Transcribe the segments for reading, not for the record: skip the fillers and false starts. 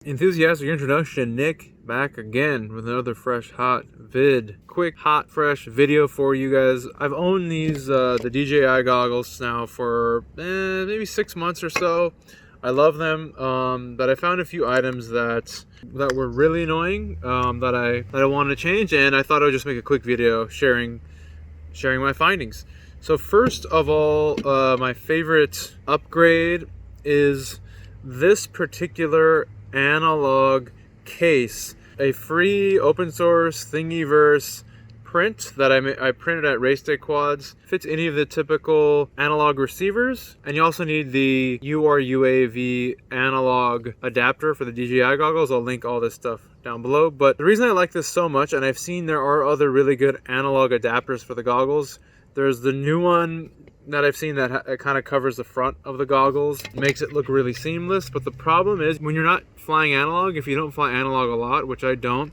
Enthusiastic introduction, Nick back again with another fresh hot quick hot fresh video for you guys. I've owned these the DJI goggles now for maybe 6 months or so. I love them, but I found a few items that were really annoying that I wanted to change, and I thought I would just make a quick video sharing my findings. So first of all, my favorite upgrade is this particular analog case, a free open source Thingiverse print that I printed at Race Day Quads. Fits any of the typical analog receivers, and you also need the UAV analog adapter for the DJI goggles. I'll link all this stuff down below. But the reason I like this so much, and I've seen there are other really good analog adapters for the goggles. There's the new one that I've seen that kind of covers the front of the goggles, makes it look really seamless. But the problem is when you're not flying analog, if you don't fly analog a lot, which I don't,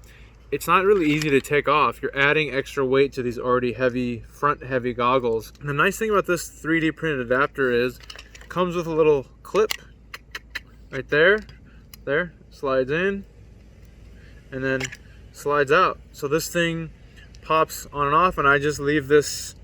it's not really easy to take off. You're adding extra weight to these already heavy, front heavy goggles. And the nice thing about this 3D printed adapter is it comes with a little clip right there, slides in and then slides out. So this thing pops on and off, and I just leave this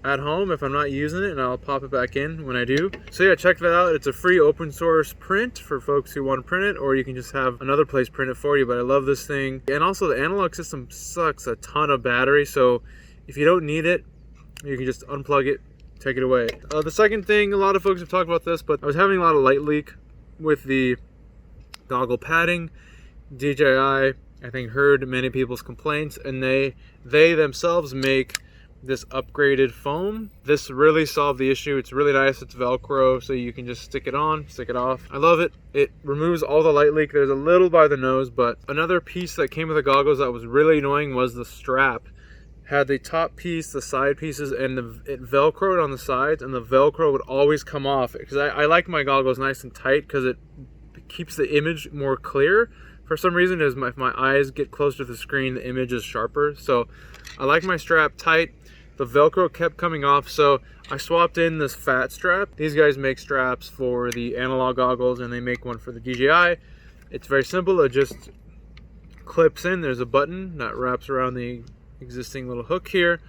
at home if I'm not using it, and I'll pop it back in when I do. So yeah, check that out. It's a free open source print for folks who want to print it, or you can just have another place print it for you. But I love this thing. And also the analog system sucks a ton of battery, so if you don't need it, you can just unplug it, take it away. The second thing, a lot of folks have talked about this, but I was having a lot of light leak with the goggle padding. DJI, I think, heard many people's complaints, and they themselves make this upgraded foam. This really solved the issue. It's really nice. It's Velcro, so you can just stick it on, stick it off. I love it. It removes all the light leak. There's a little by the nose, but another piece that came with the goggles that was really annoying was the strap. Had the top piece, the side pieces, and it Velcroed on the sides, and the Velcro would always come off. Because I like my goggles nice and tight because it keeps the image more clear. For some reason, as my eyes get closer to the screen, the image is sharper. So I like my strap tight. The Velcro kept coming off, so I swapped in this fat strap. These guys make straps for the analog goggles, and they make one for the DJI. It's very simple. It just clips in. There's a button that wraps around the existing little hook here,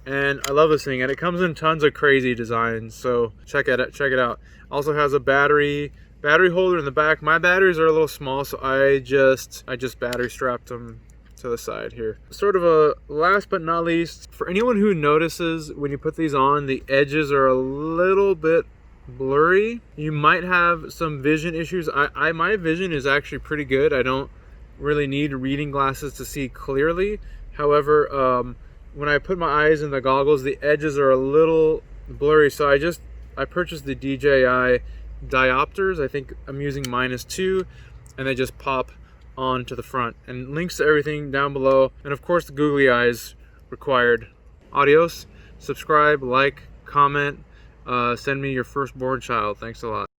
and I love this thing. And it comes in tons of crazy designs, so check it out. Also has a battery holder in the back. My batteries are a little small, so I just battery strapped them to the side here. Sort of a last but not least, for anyone who notices when you put these on, the edges are a little bit blurry. You might have some vision issues. My vision is actually pretty good. I don't really need reading glasses to see clearly. However, when I put my eyes in the goggles, the edges are a little blurry. So I purchased the DJI diopters. I think I'm using -2, and they just pop on to the front. And links to everything down below, and of course the googly eyes required. Adios. Subscribe, like, comment, send me your firstborn child. Thanks a lot.